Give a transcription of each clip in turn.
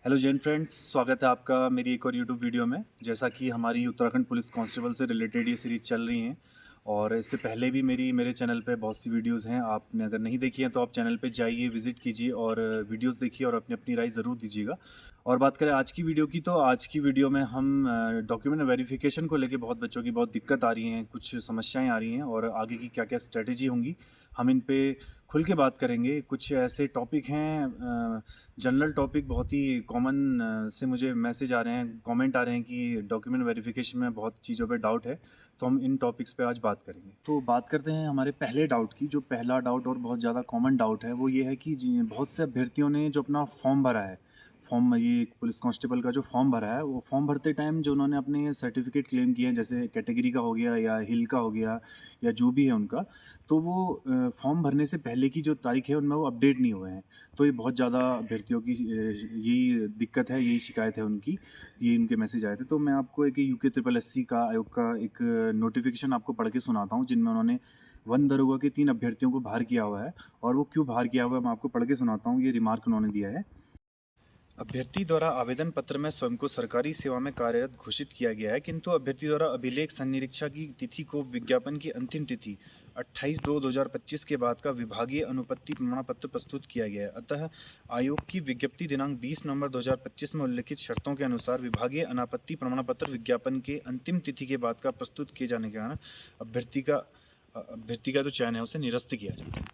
Hello Jain friends, स्वागत है आपका मेरी एक और यूट्यूब वीडियो में। जैसा कि हमारी उत्तराखंड पुलिस कांस्टेबल से रिलेटेड ये सीरीज़ चल रही हैं और इससे पहले भी मेरे चैनल पे बहुत सी वीडियोस हैं। आपने अगर नहीं देखी हैं तो आप चैनल पे जाइए, विज़िट कीजिए और वीडियोस देखिए और अपनी अपनी राय ज़रूर दीजिएगा। और बात करें आज की वीडियो की, तो आज की वीडियो में हम डॉक्यूमेंट वेरिफिकेशन को लेके बहुत बच्चों की बहुत दिक्कत आ रही हैं, कुछ समस्याएं आ रही हैं और आगे की क्या क्या स्ट्रेटेजी होंगी, हम इन पे खुल के बात करेंगे। कुछ ऐसे टॉपिक हैं, जनरल टॉपिक, बहुत ही कॉमन से मुझे मैसेज आ रहे हैं, कमेंट आ रहे हैं कि डॉक्यूमेंट वेरिफिकेशन में बहुत चीज़ों पे डाउट है। तो हम इन टॉपिक्स पे आज बात करेंगे। तो बात करते हैं हमारे पहले डाउट की। जो पहला डाउट और बहुत ज़्यादा कॉमन डाउट है वो ये है कि बहुत से अभ्यर्थियों ने जो अपना फॉर्म भरा है, फॉर्म, ये एक पुलिस कांस्टेबल का जो फॉर्म भरा है, वो फॉर्म भरते टाइम जो उन्होंने अपने सर्टिफिकेट क्लेम किए हैं, जैसे कैटेगरी का हो गया या हिल का हो गया या जो भी है उनका, तो वो फॉर्म भरने से पहले की जो तारीख है उनमें वो अपडेट नहीं हुए हैं। तो ये बहुत ज़्यादा अभ्यर्थियों की यही दिक्कत है, यही शिकायत है उनकी, ये इनके मैसेज आए थे। तो मैं आपको एक यूके ट्रिपल एस सी का आयोग का एक नोटिफिकेशन आपको पढ़ के सुनाता हूँ, जिनमें उन्होंने वन दरोगा के 3 अभ्यर्थियों को बाहर किया हुआ है। और वो क्यों बाहर किया हुआ है मैं आपको पढ़ के सुनाता हूँ। ये रिमार्क उन्होंने दिया है। अभ्यर्थी द्वारा आवेदन पत्र में स्वयं को सरकारी सेवा में कार्यरत घोषित किया गया है, किंतु अभ्यर्थी द्वारा अभिलेख संनिरीक्षा की तिथि को विज्ञापन की अंतिम तिथि 28/2/2025 के बाद का विभागीय अनुपत्ति प्रमाण पत्र प्रस्तुत किया गया है। अतः आयोग की विज्ञप्ति दिनांक 20 नवंबर 2025 में उल्लिखित शर्तों के अनुसार विभागीय अनापत्ति प्रमाण पत्र विज्ञापन के अंतिम तिथि के बाद का प्रस्तुत किए जाने के कारण अभ्यर्थी का जो चयन है उसे निरस्त किया जाए।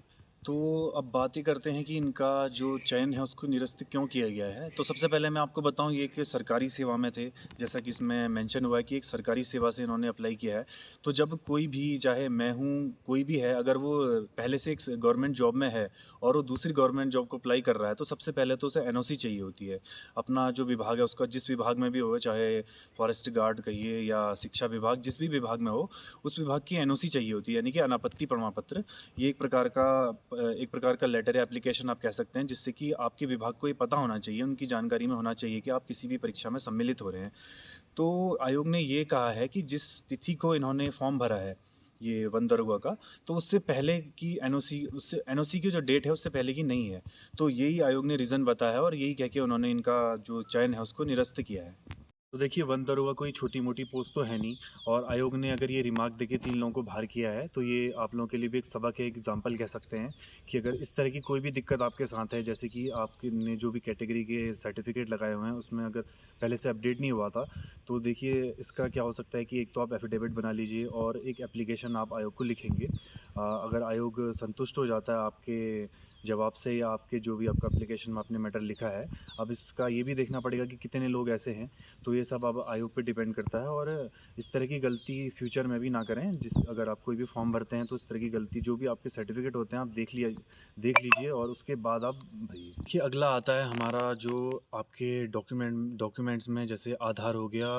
तो अब बात ही करते हैं कि इनका जो चयन है उसको निरस्त क्यों किया गया है। तो सबसे पहले मैं आपको बताऊं, ये कि सरकारी सेवा में थे, जैसा कि इसमें मेंशन हुआ है कि एक सरकारी सेवा से इन्होंने अप्लाई किया है। तो जब कोई भी, चाहे मैं हूं, कोई भी है, अगर वो पहले से एक गवर्नमेंट जॉब में है और वो दूसरी गवर्नमेंट जॉब को अप्लाई कर रहा है, तो सबसे पहले तो उसे एनओसी चाहिए होती है। अपना जो विभाग है उसका, जिस विभाग में भी हो, चाहे फॉरेस्ट गार्ड कहिए या शिक्षा विभाग, जिस भी विभाग में हो, उस विभाग की एनओसी चाहिए होती है, यानी कि अनापत्ति प्रमाण पत्र। ये एक प्रकार का लेटर या एप्लीकेशन आप कह सकते हैं, जिससे कि आपके विभाग को ये पता होना चाहिए, उनकी जानकारी में होना चाहिए कि आप किसी भी परीक्षा में सम्मिलित हो रहे हैं। तो आयोग ने ये कहा है कि जिस तिथि को इन्होंने फॉर्म भरा है, ये वन दरोगा का, तो उससे पहले की एनओसी, उससे एनओसी की जो डेट है उससे पहले की नहीं है। तो यही आयोग ने रीज़न बताया है और यही कह के उन्होंने इनका जो चयन है उसको निरस्त किया है। तो देखिए, वन दरोगा कोई छोटी मोटी पोस्ट तो है नहीं, और आयोग ने अगर ये रिमार्क देके 3 लोगों को बाहर किया है, तो ये आप लोगों के लिए भी एक सबक है, एक एग्जाम्पल कह सकते हैं कि अगर इस तरह की कोई भी दिक्कत आपके साथ है, जैसे कि आपके ने जो भी कैटेगरी के सर्टिफिकेट लगाए हुए हैं उसमें अगर पहले से अपडेट नहीं हुआ था, तो देखिए इसका क्या हो सकता है कि एक तो आप एफिडेविट बना लीजिए और एक एप्लीकेशन आप आयोग को लिखेंगे। अगर आयोग संतुष्ट हो जाता है आपके जवाब से या आपके जो भी आपका एप्लीकेशन में आपने मैटर लिखा है, अब इसका ये भी देखना पड़ेगा कि कितने लोग ऐसे हैं। तो ये सब अब आयोग पे डिपेंड करता है, और इस तरह की गलती फ्यूचर में भी ना करें। जिस अगर आप कोई भी फॉर्म भरते हैं तो इस तरह की गलती, जो भी आपके सर्टिफिकेट होते हैं, आप देख लीजिए और उसके बाद आप भरिए। देखिए, अगला आता है हमारा जो आपके डॉक्यूमेंट्स में, जैसे आधार हो गया,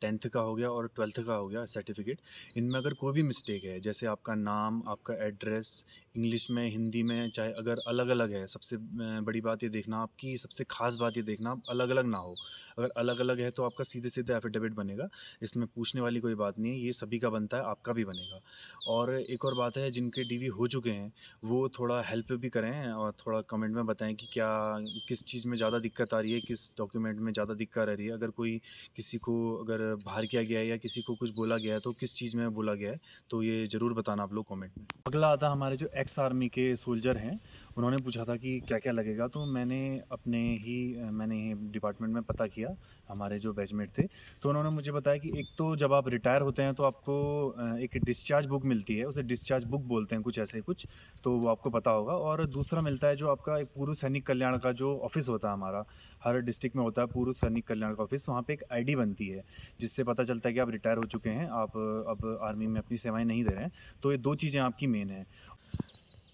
10th का हो गया और 12th का हो गया सर्टिफिकेट। इनमें अगर कोई भी मिस्टेक है, जैसे आपका नाम, आपका एड्रेस, इंग्लिश में, हिंदी में, चाहे अगर अलग अलग है, सबसे बड़ी बात ये देखना, आपकी सबसे खास बात ये देखना, अलग अलग ना हो। अगर अलग अलग है तो आपका सीधे सीधे एफिडेविट बनेगा, इसमें पूछने वाली कोई बात नहीं है, ये सभी का बनता है, आपका भी बनेगा। और एक और बात है, जिनके डीवी हो चुके हैं वो थोड़ा हेल्प भी करें और थोड़ा कमेंट में बताएं कि क्या, किस चीज़ में ज़्यादा दिक्कत आ रही है, किस डॉक्यूमेंट में ज़्यादा दिक्कत आ रही है। अगर कोई, किसी को अगर बाहर किया गया है या किसी को कुछ बोला गया है, तो किस चीज़ में बोला गया है, तो ये ज़रूर बताना आप लोग कमेंट में। अगला आता है हमारे जो एक्स आर्मी के सोल्जर हैं, उन्होंने पूछा था कि क्या क्या लगेगा। तो मैंने डिपार्टमेंट में पता किया, हमारे जो बैचमेट थे, तो उन्होंने मुझे बताया कि एक तो जब आप रिटायर होते हैं तो आपको एक डिस्चार्ज बुक मिलती है, उसे डिस्चार्ज बुक बोलते हैं कुछ ऐसे कुछ, तो वो आपको पता होगा। और दूसरा मिलता है जो आपका एक पूर्व सैनिक कल्याण का जो ऑफिस होता है हमारा, हर डिस्ट्रिक्ट में होता है पूर्व सैनिक कल्याण का ऑफिस, वहाँ पे एक आईडी बनती है, जिससे पता चलता है कि आप रिटायर हो चुके हैं, आप अब आर्मी में अपनी सेवाएं नहीं दे रहे हैं। तो ये दो चीज़ें आपकी मेन है।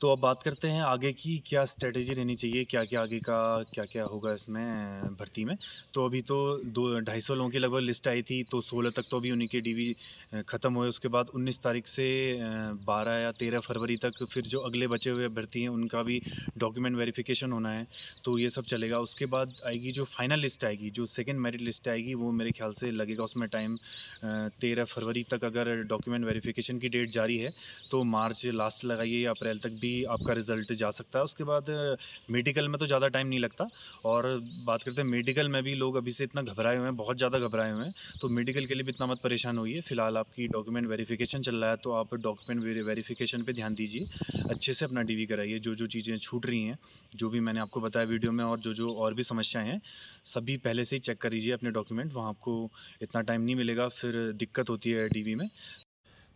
तो अब बात करते हैं आगे की, क्या स्ट्रेटेजी रहनी चाहिए, क्या क्या आगे का, क्या क्या होगा इसमें भर्ती में। तो अभी तो 250 लोगों की लगभग लिस्ट आई थी, तो 16 तक तो अभी उन्हीं के डीवी ख़त्म हुए। उसके बाद 19 तारीख से 12 या 13 फरवरी तक फिर जो अगले बचे हुए अभ्यर्थी हैं उनका भी डॉक्यूमेंट वेरिफिकेशन होना है। तो ये सब चलेगा। उसके बाद आएगी जो फाइनल लिस्ट आएगी, जो सेकेंड मेरिट लिस्ट आएगी, वो मेरे ख्याल से लगेगा उसमें टाइम 13 फरवरी तक। अगर डॉक्यूमेंट वेरिफिकेशन की डेट जारी है तो मार्च लास्ट लगाइए या अप्रैल तक भी आपका रिज़ल्ट जा सकता है। उसके बाद मेडिकल में तो ज़्यादा टाइम नहीं लगता। और बात करते हैं मेडिकल में भी, लोग अभी से इतना घबराए हुए हैं, बहुत ज़्यादा घबराए हुए हैं, तो मेडिकल के लिए भी इतना मत परेशान होइए। फ़िलहाल आपकी डॉक्यूमेंट वेरिफ़िकेशन चल रहा है, तो आप डॉक्यूमेंट वेरिफ़िकेशन पे ध्यान दीजिए। अच्छे से अपना डीवी कराइए, जो-जो चीज़ें छूट रही हैं, जो भी मैंने आपको बताया वीडियो में, और जो-जो और भी समस्याएँ हैं, सभी पहले से ही चेक कर लीजिए अपने डॉक्यूमेंट। वहाँ आपको इतना टाइम नहीं मिलेगा, फिर दिक्कत होती है डीवी में।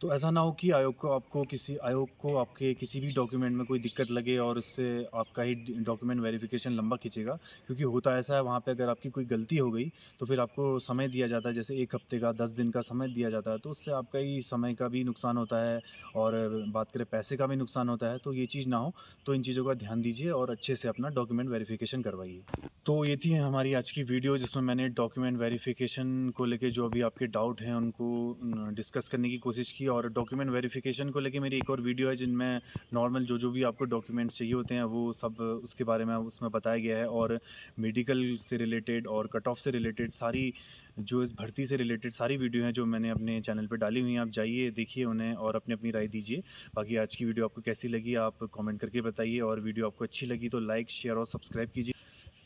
तो ऐसा ना हो कि आयोग को आपके किसी भी डॉक्यूमेंट में कोई दिक्कत लगे और उससे आपका ही डॉक्यूमेंट वेरिफिकेशन लंबा खींचेगा। क्योंकि होता ऐसा है, वहाँ पे अगर आपकी कोई गलती हो गई तो फिर आपको समय दिया जाता है, जैसे 1 हफ्ते का, 10 दिन का समय दिया जाता है, तो उससे आपका ही समय का भी नुकसान होता है और बात करें पैसे का भी नुकसान होता है। तो ये चीज़ ना हो, तो इन चीज़ों का ध्यान दीजिए और अच्छे से अपना डॉक्यूमेंट वेरिफिकेशन करवाइए। तो ये थी हमारी आज की वीडियो, जिसमें मैंने डॉक्यूमेंट वेरिफिकेशन को लेके जो भी आपके डाउट हैं उनको डिस्कस करने की कोशिश की। और डॉक्यूमेंट वेरिफिकेशन को लेके मेरी एक और वीडियो है, जिनमें नॉर्मल जो भी आपको डॉक्यूमेंट्स चाहिए होते हैं वो सब उसके बारे में उसमें बताया गया है। और मेडिकल से रिलेटेड और कट ऑफ से रिलेटेड सारी, जो इस भर्ती से रिलेटेड सारी वीडियो हैं जो मैंने अपने चैनल पे डाली हुई हैं, आप जाइए देखिए उन्हें और अपनी अपनी राय दीजिए। बाकी आज की वीडियो आपको कैसी लगी आप कमेंट करके बताइए, और वीडियो आपको अच्छी लगी तो लाइक, शेयर और सब्सक्राइब कीजिए।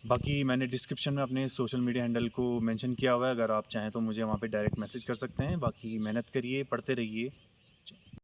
बाकी मैंने डिस्क्रिप्शन में अपने सोशल मीडिया हैंडल को मेंशन किया हुआ है, अगर आप चाहें तो मुझे वहाँ पे डायरेक्ट मैसेज कर सकते हैं। बाकी मेहनत करिए, पढ़ते रहिए।